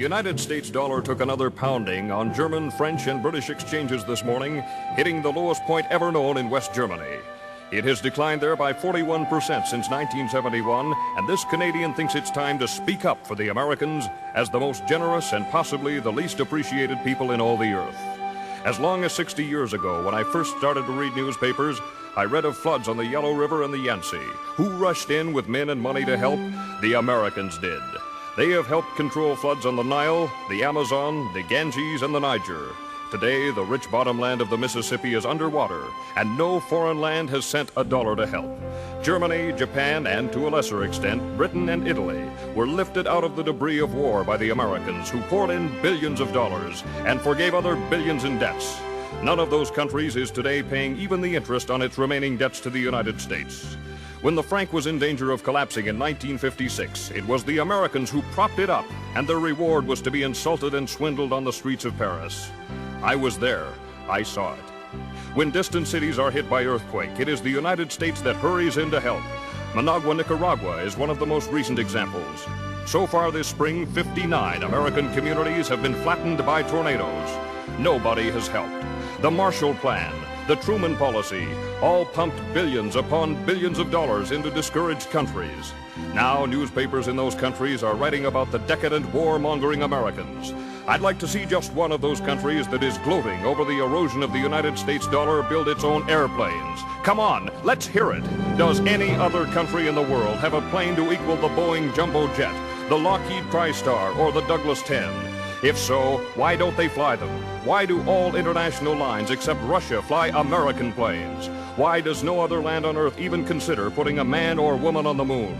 United States dollar took another pounding on German, French, and British exchanges this morning, hitting the lowest point ever known in West Germany. It has declined there by 41% since 1971, and this Canadian thinks it's time to speak up for the Americans as the most generous and possibly the least appreciated people in all the earth. As long as 60 years ago, when I first started to read newspapers, I read of floods on the Yellow River and the Yangtze. Who rushed in with men and money to help? The Americans did. They have helped control floods on the Nile, the Amazon, the Ganges, and the Niger. Today, the rich bottomland of the Mississippi is underwater, and no foreign land has sent a dollar to help. Germany, Japan, and to a lesser extent, Britain and Italy were lifted out of the debris of war by the Americans, who poured in billions of dollars and forgave other billions in debts. None of those countries is today paying even the interest on its remaining debts to the United States. When the franc was in danger of collapsing in 1956, it was the Americans who propped it up, and their reward was to be insulted and swindled on the streets of Paris. I was there. I saw it. When distant cities are hit by earthquake, it is the United States that hurries in to help. Managua, Nicaragua is one of the most recent examples. So far this spring, 59 American communities have been flattened by tornadoes. Nobody has helped. The Marshall Plan, the Truman Policy, all pumped billions upon billions of dollars into discouraged countries. Now newspapers in those countries are writing about the decadent, war-mongering Americans. I'd like to see just one of those countries that is gloating over the erosion of the United States dollar build its own airplanes. Come on, let's hear it. Does any other country in the world have a plane to equal the Boeing Jumbo Jet, the Lockheed TriStar, or the Douglas 10? If so, why don't they fly them? Why do all international lines except Russia fly American planes? Why does no other land on Earth even consider putting a man or woman on the moon?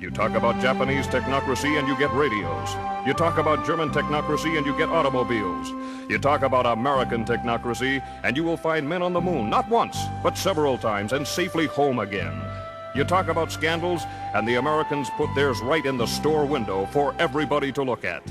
You talk about Japanese technocracy and you get radios. You talk about German technocracy and you get automobiles. You talk about American technocracy and you will find men on the moon, not once, but several times, and safely home again. You talk about scandals and the Americans put theirs right in the store window for everybody to look at.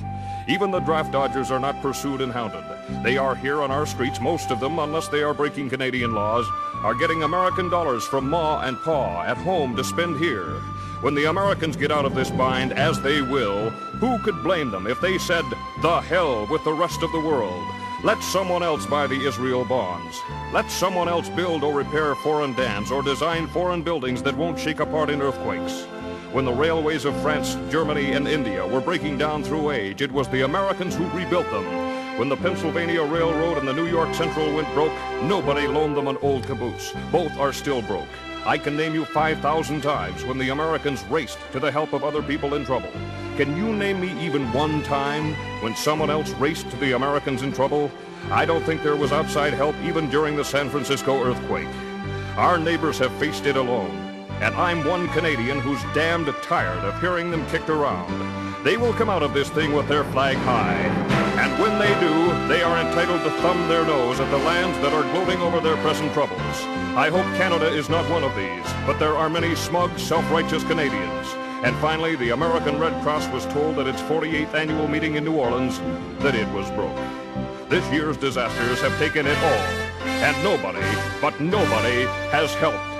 Even the draft dodgers are not pursued and hounded. They are here on our streets, most of them, unless they are breaking Canadian laws, are getting American dollars from Ma and Pa at home to spend here. When the Americans get out of this bind, as they will, who could blame them if they said, the hell with the rest of the world? Let someone else buy the Israel bonds. Let someone else build or repair foreign dams or design foreign buildings that won't shake apart in earthquakes. When the railways of France, Germany, and India were breaking down through age, it was the Americans who rebuilt them. When the Pennsylvania Railroad and the New York Central went broke, nobody loaned them an old caboose. Both are still broke. I can name you 5,000 times when the Americans raced to the help of other people in trouble. Can you name me even one time when someone else raced to the Americans in trouble? I don't think there was outside help even during the San Francisco earthquake. Our neighbors have faced it alone. And I'm one Canadian who's damned tired of hearing them kicked around. They will come out of this thing with their flag high. And when they do, they are entitled to thumb their nose at the lands that are gloating over their present troubles. I hope Canada is not one of these, but there are many smug, self-righteous Canadians. And finally, the American Red Cross was told at its 48th annual meeting in New Orleans that it was broke. This year's disasters have taken it all. And nobody, but nobody, has helped.